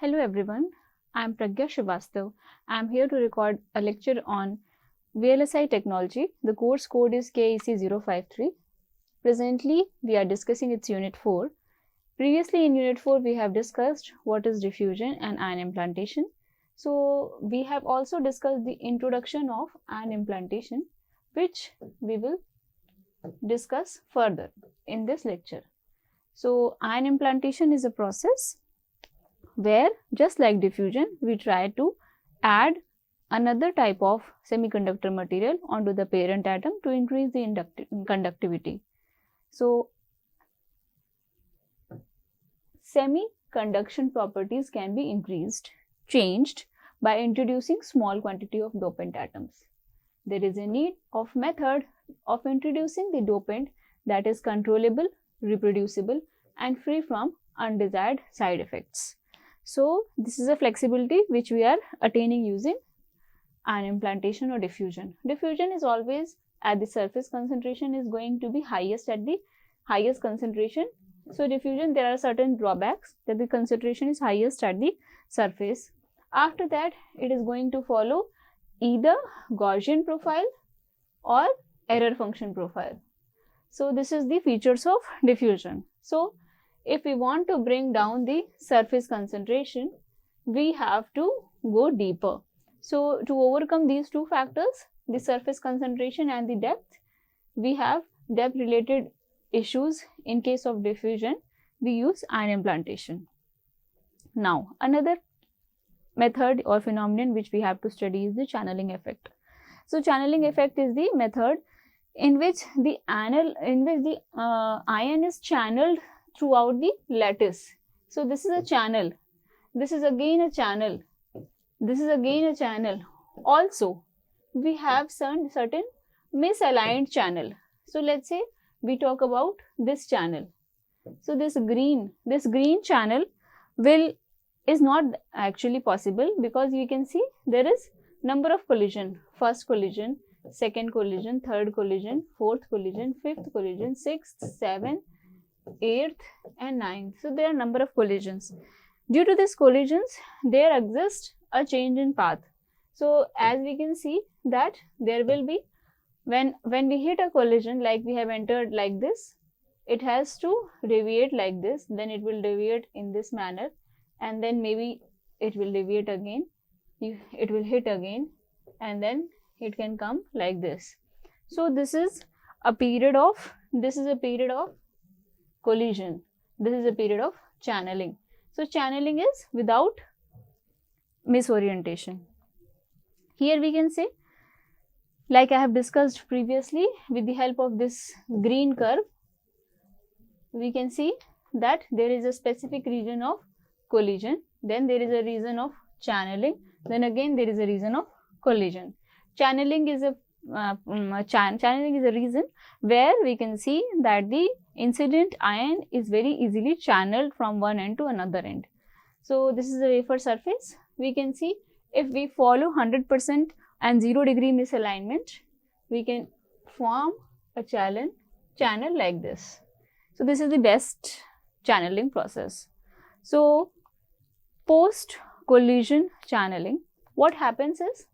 Hello everyone, I am Pragya Srivastav. I am here to record a lecture on VLSI technology. The course code is KEC 053. Presently, we are discussing its Unit 4. Previously in Unit 4, we have discussed what is diffusion and ion implantation. So, we have also discussed the introduction of ion implantation, which we will discuss further in this lecture. So, ion implantation is a process where, just like diffusion, we try to add another type of semiconductor material onto the parent atom to increase the conductivity. So, semi-conduction properties can be changed by introducing small quantity of dopant atoms. There is a need of method of introducing the dopant that is controllable, reproducible, and free from undesired side effects. So, this is a flexibility which we are attaining using ion implantation or diffusion. Diffusion is always at the surface concentration is going to be highest at the highest concentration. So, diffusion, there are certain drawbacks that the concentration is highest at the surface. After that, it is going to follow either Gaussian profile or error function profile. So, this is the features of diffusion. So, if we want to bring down the surface concentration, we have to go deeper. So, to overcome these two factors, the surface concentration and the depth, we have depth related issues. In case of diffusion, we use ion implantation. Now, another method or phenomenon which we have to study is the channeling effect. So, channeling effect is the method in which the ion is channeled throughout the lattice. So, this is a channel. This is again a channel. This is again a channel. Also, we have certain misaligned channel. So, let's say we talk about this channel. So, this green channel is not actually possible because you can see there is number of collision. First collision, second collision, third collision, fourth collision, fifth collision, sixth, seventh, 8th and 9th. So, there are number of collisions. Due to these collisions, there exists a change in path. So, as we can see that there will be, when we hit a collision, like we have entered like this, it has to deviate like this, then it will deviate in this manner, and then maybe it will deviate again, it will hit again, and then it can come like this. So, this is a period of collision. This is a period of channeling. So, channeling is without misorientation. Here we can say, like I have discussed previously, with the help of this green curve, we can see that there is a specific region of collision, then there is a region of channeling, then again there is a region of collision. Channeling is a reason where we can see that the incident ion is very easily channeled from one end to another end. So, this is the wafer surface. We can see if we follow 100% and 0 degree misalignment, we can form a channel like this. So, this is the best channeling process. So, post collision channeling, what happens is,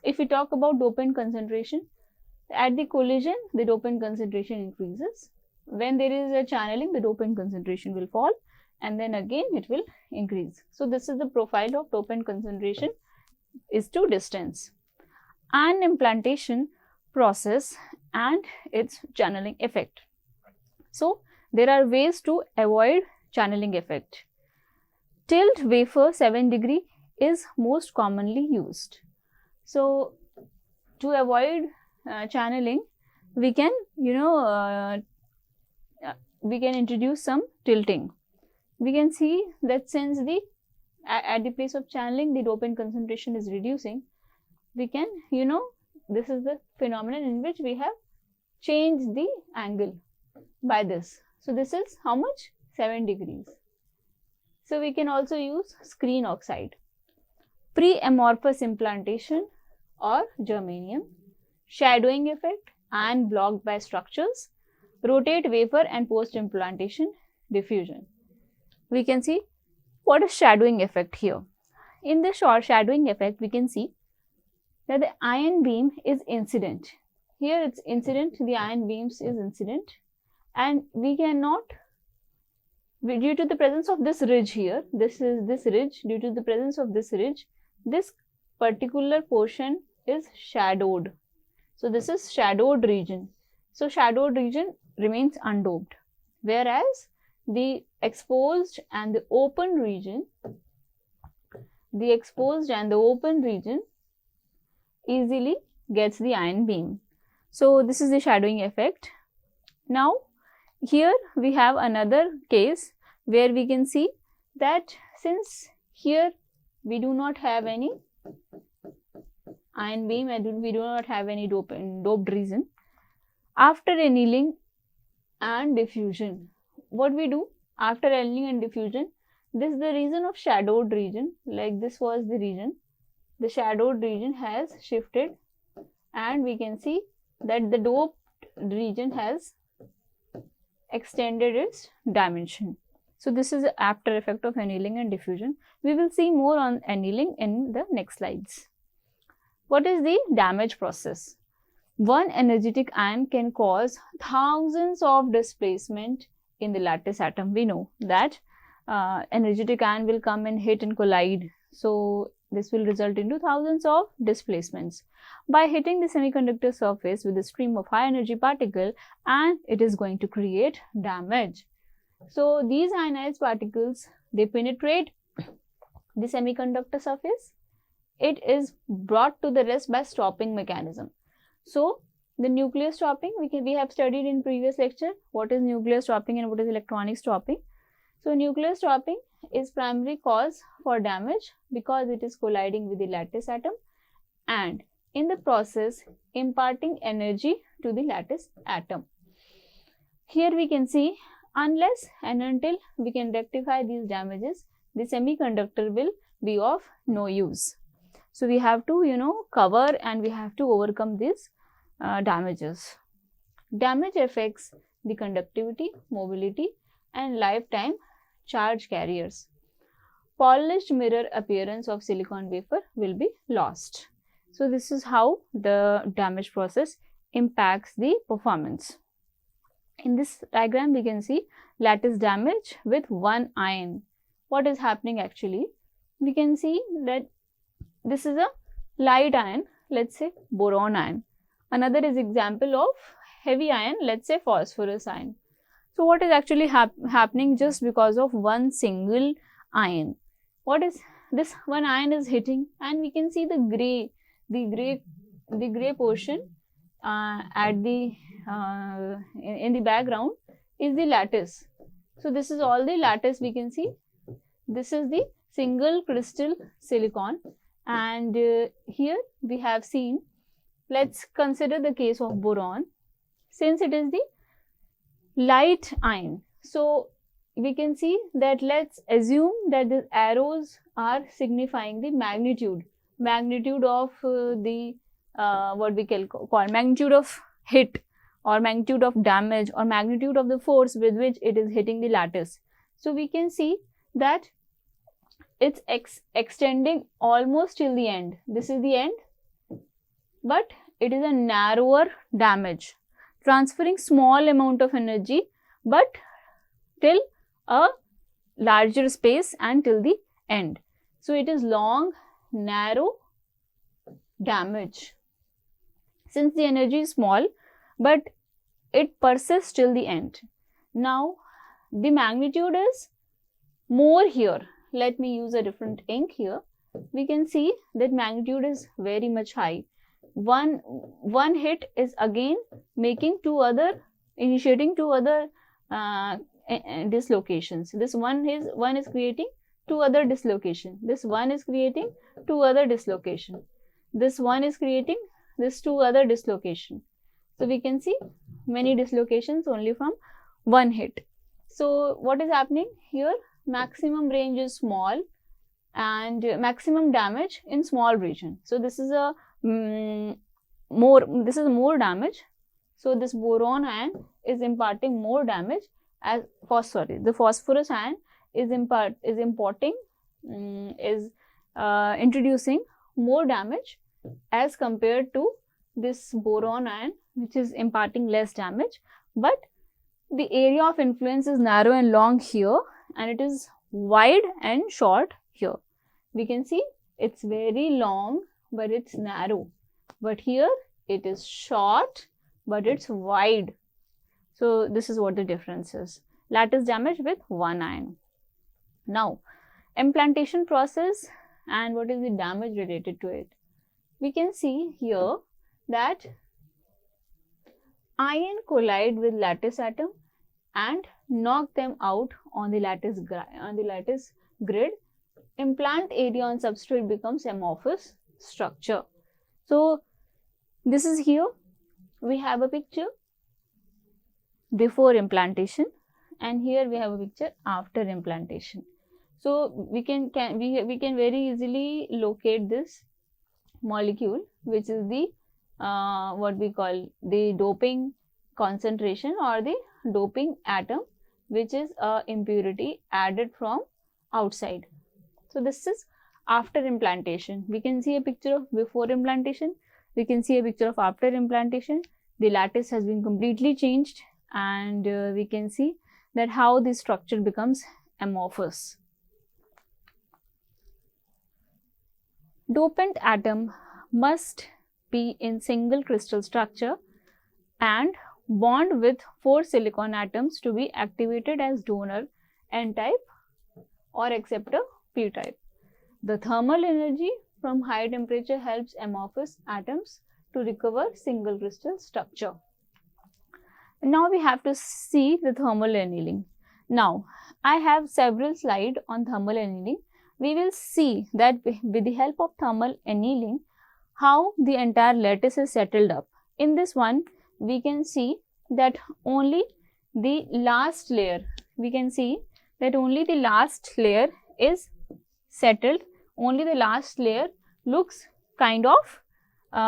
if we talk about dopant concentration, at the collision, the dopant concentration increases. When there is a channeling, the dopant concentration will fall, and then again it will increase. So, this is the profile of dopant concentration is to distance. Ion implantation process and its channeling effect. So, there are ways to avoid channeling effect. Tilt wafer 7 degree is most commonly used. So, to avoid channeling, we can introduce some tilting. We can see that since at the place of channeling, the dopant concentration is reducing, we can, this is the phenomenon in which we have changed the angle by this. So, this is how much? 7 degrees. So, we can also use screen oxide. Pre-amorphous implantation or germanium, shadowing effect and blocked by structures, rotate wafer and post implantation diffusion. We can see What is shadowing effect here? In the shadowing effect, we can see that the ion beam is incident. Here it's incident, the ion beams is incident, and we cannot, due to the presence of this ridge here, this is this ridge, due to the presence of this ridge, this particular portion is shadowed. So this is shadowed region. So shadowed region remains undoped, whereas the exposed and the open region, easily gets the ion beam. So this is the shadowing effect. Now here we have another case where we can see that since here we do not have any ion beam and we do not have any doped region, after annealing and diffusion, what we do after annealing and diffusion, this is the region of shadowed region, like this was the region, the shadowed region has shifted, and we can see that the doped region has extended its dimension. So this is the after effect of annealing and diffusion. We will see more on annealing in the next slides. What is the damage process? One energetic ion can cause thousands of displacement in the lattice atom. We know that energetic ion will come and hit and collide. So this will result into thousands of displacements by hitting the semiconductor surface with a stream of high energy particle, and it is going to create damage. So these ionized particles, they penetrate the semiconductor surface. It is brought to the rest by stopping mechanism. So the nuclear stopping, we have studied in previous lecture what is nuclear stopping and what is electronic stopping. So nuclear stopping is primary cause for damage because it is colliding with the lattice atom and in the process imparting energy to the lattice atom. Here we can see, unless and until we can rectify these damages, the semiconductor will be of no use. So we have to cover and we have to overcome these damages. Damage affects the conductivity, mobility and lifetime charge carriers. Polished mirror appearance of silicon wafer will be lost. So this is how the damage process impacts the performance. In this diagram we can see lattice damage with one ion. What is happening actually? We can see that this is a light ion, let's say boron ion. Another is example of heavy ion, let's say phosphorus ion. So what is actually happening just because of one single ion? What is this one ion is hitting, and we can see the gray portion at the in the background is the lattice. So this is all the lattice we can see. This is the single crystal silicon, and here we have seen, let's consider the case of boron, since it is the light ion. So we can see that, let's assume that the arrows are signifying the magnitude of the what we call magnitude of hit or magnitude of damage or magnitude of the force with which it is hitting the lattice. So we can see that it's extending almost till the end. This is the end, but it is a narrower damage, transferring small amount of energy but till a larger space and till the end. So it is long, narrow damage. Since the energy is small, but it persists till the end. Now the magnitude is more here. Let me use a different ink here. We can see that magnitude is very much high. One hit is again making initiating two other dislocations. This one is creating two other dislocation. This one is creating two other dislocation. This one is creating this two other dislocation. So we can see many dislocations only from one hit. So what is happening here? Maximum range is small and maximum damage in small region. So this is a more damage. So this boron ion is imparting more damage as the phosphorus ion is introducing more damage as compared to this boron ion, which is imparting less damage, but the area of influence is narrow and long here, and it is wide and short here. We can see it's very long, but it's narrow, but here it is short, but it's wide. So this is what the difference is. Lattice damage with one ion. Now, implantation process and what is the damage related to it. We can see here that ion collide with lattice atom and knock them out on the lattice grid. Implant area on substrate becomes amorphous structure. So this is here. We have a picture before implantation, and here we have a picture after implantation. So we can very easily locate this molecule, which is the what we call the doping concentration or the doping atom, which is a impurity added from outside. So this is after implantation. We can see a picture of before implantation. We can see a picture of after implantation. The lattice has been completely changed, and we can see that how the structure becomes amorphous. Dopant atom must be in single crystal structure and bond with 4 silicon atoms to be activated as donor N-type or acceptor P-type. The thermal energy from high temperature helps amorphous atoms to recover single crystal structure. Now we have to see the thermal annealing. Now I have several slides on thermal annealing. We will see that with the help of thermal annealing, how the entire lattice is settled up. In this one, we can see that only the last layer, is settled. Only the last layer looks kind of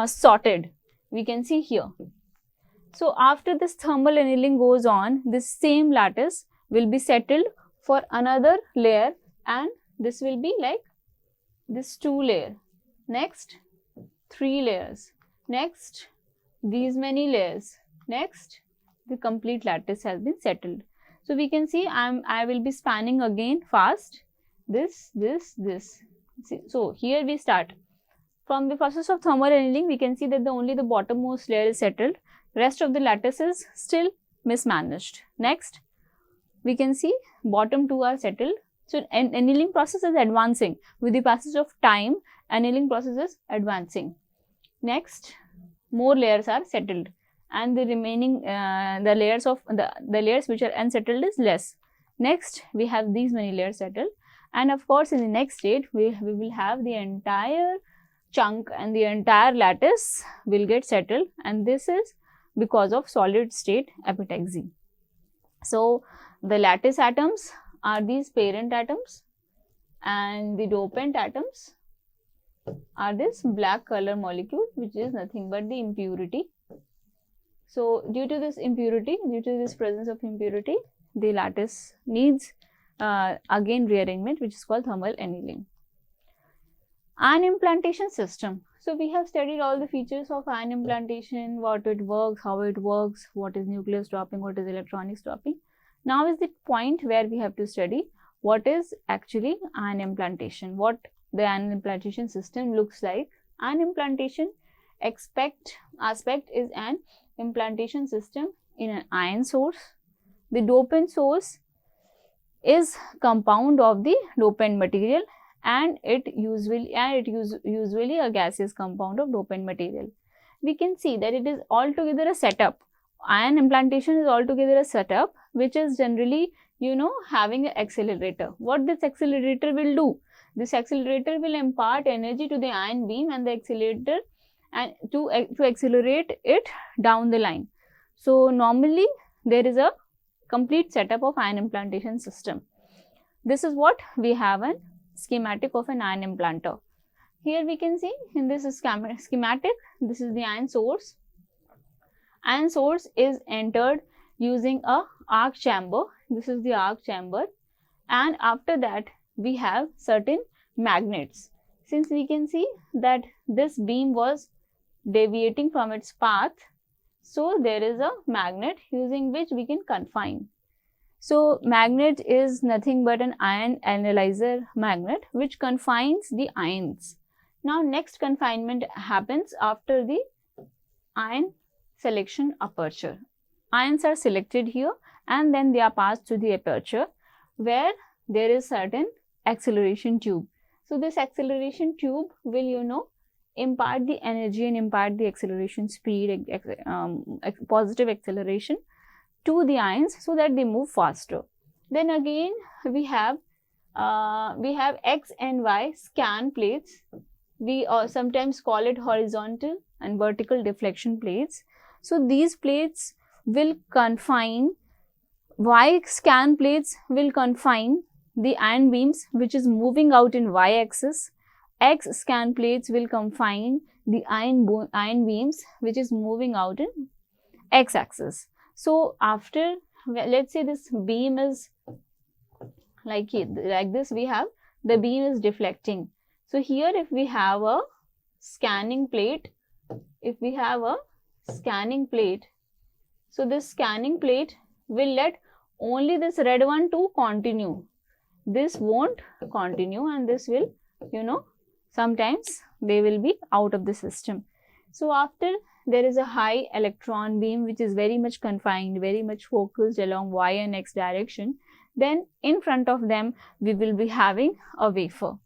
sorted. We can see here. So after this thermal annealing goes on, this same lattice will be settled for another layer, and this will be like this 2 layer, next 3 layers, next these many layers, next the complete lattice has been settled. So we can see I will be spanning again fast this. See, so here we start. From the process of thermal annealing, we can see that only the bottommost layer is settled. Rest of the lattice is still mismanaged. Next, we can see bottom 2 are settled. So annealing process is advancing. With the passage of time, annealing process is advancing. Next, more layers are settled, and the remaining the layers which are unsettled is less. Next, we have these many layers settled, and of course in the next state we will have the entire chunk and the entire lattice will get settled, and this is because of solid state epitaxy. So the lattice atoms are these parent atoms, and the dopant atoms are this black color molecule, which is nothing but the impurity. So due to this impurity, due to this presence of impurity, the lattice needs again rearrangement, which is called thermal annealing. Ion implantation system. So we have studied all the features of ion implantation, what it works, how it works, what is nucleus dropping, what is electronics dropping. Now is the point where we have to study what is actually ion implantation, what the ion implantation system looks like. Ion implantation aspect is an implantation system in an ion source. The dopant source is compound of the dopant material, and it usually a gaseous compound of dopant material. We can see that it is altogether a setup. Ion implantation is altogether a setup which is generally, having an accelerator. What this accelerator will do? This accelerator will impart energy to the ion beam and the accelerator, and to accelerate it down the line. So normally there is a complete setup of ion implantation system. This is what we have a schematic of an ion implanter. Here we can see in this schematic, this is the ion source. Ion source is entered using a arc chamber. This is the arc chamber. and after that we have certain magnets. Since we can see that this beam was deviating from its path, so there is a magnet using which we can confine. So magnet is nothing but an ion analyzer magnet which confines the ions. Now next confinement happens after the ion selection aperture. Ions are selected here and then they are passed to the aperture where there is certain acceleration tube. So this acceleration tube will impart the energy and impart the acceleration speed, positive acceleration to the ions so that they move faster. Then again we have X and Y scan plates. We sometimes call it horizontal and vertical deflection plates. So these plates will confine, Y scan plates will confine the ion beams which is moving out in Y axis. X scan plates will confine the ion beams which is moving out in X axis. So after, let's say this beam is like this, we have the beam is deflecting. So here if we have a scanning plate, so this scanning plate will let only this red one to continue. This won't continue and this will, sometimes they will be out of the system. So after there is a high electron beam which is very much confined, very much focused along Y and X direction. Then in front of them we will be having a wafer.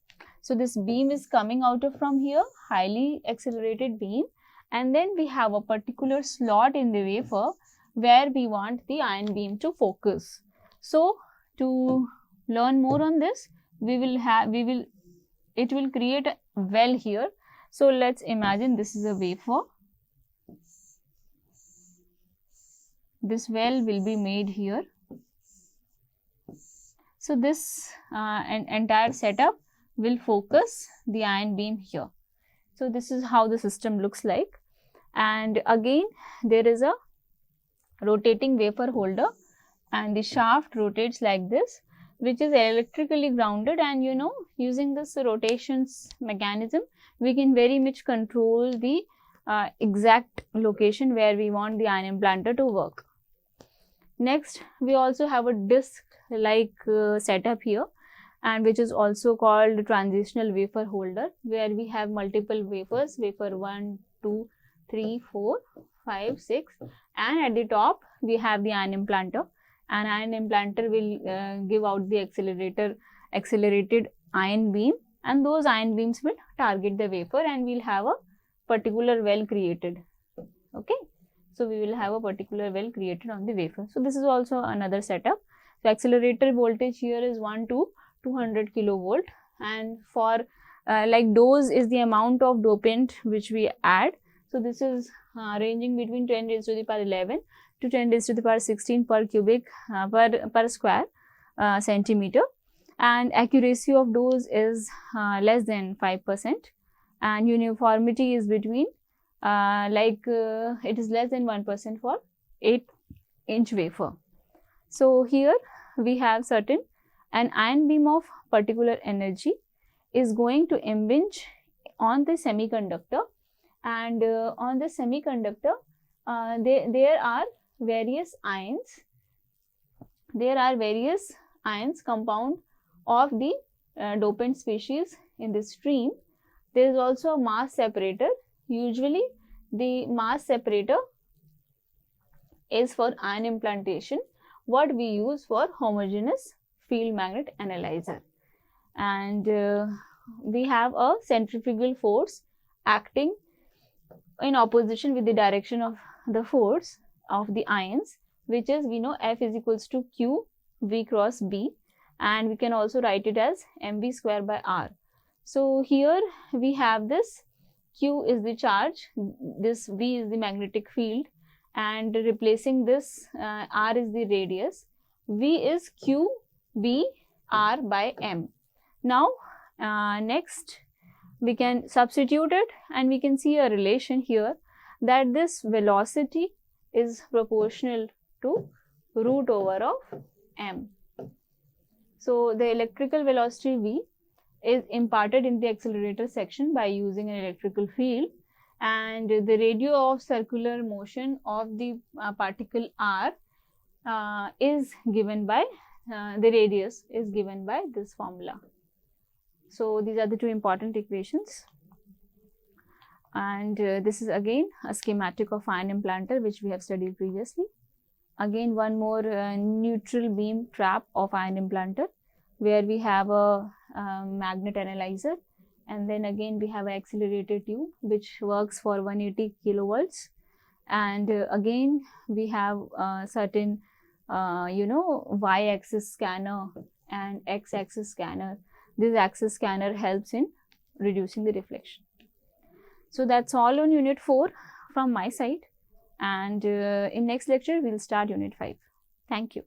So this beam is coming out of from here, highly accelerated beam, and then we have a particular slot in the wafer where we want the ion beam to focus. So to learn more on this, it will create a well here. So let's imagine this is a wafer. This well will be made here. So this entire setup will focus the ion beam here. So this is how the system looks like. And again there is a rotating wafer holder and the shaft rotates like this, which is electrically grounded, and using this rotations mechanism we can very much control the exact location where we want the ion implanter to work. Next we also have a disc like setup here, and which is also called transitional wafer holder, where we have multiple wafers, wafer 1, 2, 3, 4, 5, 6, and at the top we have the ion implanter. An ion implanter will give out the accelerated ion beam, and those ion beams will target the wafer and we'll have a particular well created. Okay, so we will have a particular well created on the wafer. So this is also another setup. So accelerator voltage here is 1 to 200 kilovolt, and for like dose is the amount of dopant which we add. So this is ranging between 10 raised to the power 11 to 10 raised to the power 16 per cubic per square centimeter, and accuracy of dose is less than 5%, and uniformity is between it is less than 1% for 8-inch wafer. So here we have certain an ion beam of particular energy is going to impinge on the semiconductor, and on the semiconductor there are various ions. There are various ions compound of the dopant species in the stream. There is also a mass separator. Usually the mass separator is for ion implantation, what we use for homogeneous field magnet analyzer. And we have a centrifugal force acting in opposition with the direction of the force of the ions, which is, we know, F is equals to Q V cross B, and we can also write it as mv square by r. So here we have this Q is the charge, this V is the magnetic field, and replacing this r is the radius, V is Q B r by m. Now next we can substitute it, and we can see a relation here that this velocity is proportional to root over of m. So the electrical velocity V is imparted in the accelerator section by using an electrical field, and the radius of circular motion of the particle r is given by the radius is given by this formula. So these are the two important equations, and this is again a schematic of ion implanter which we have studied previously. Again, one more neutral beam trap of ion implanter, where we have a magnet analyzer, and then again we have an accelerator tube which works for 180 kilovolts, and again we have certain y-axis scanner and x-axis scanner. This axis scanner helps in reducing the reflection. So that's all on unit 4 from my side, and in next lecture we'll start unit 5. Thank you.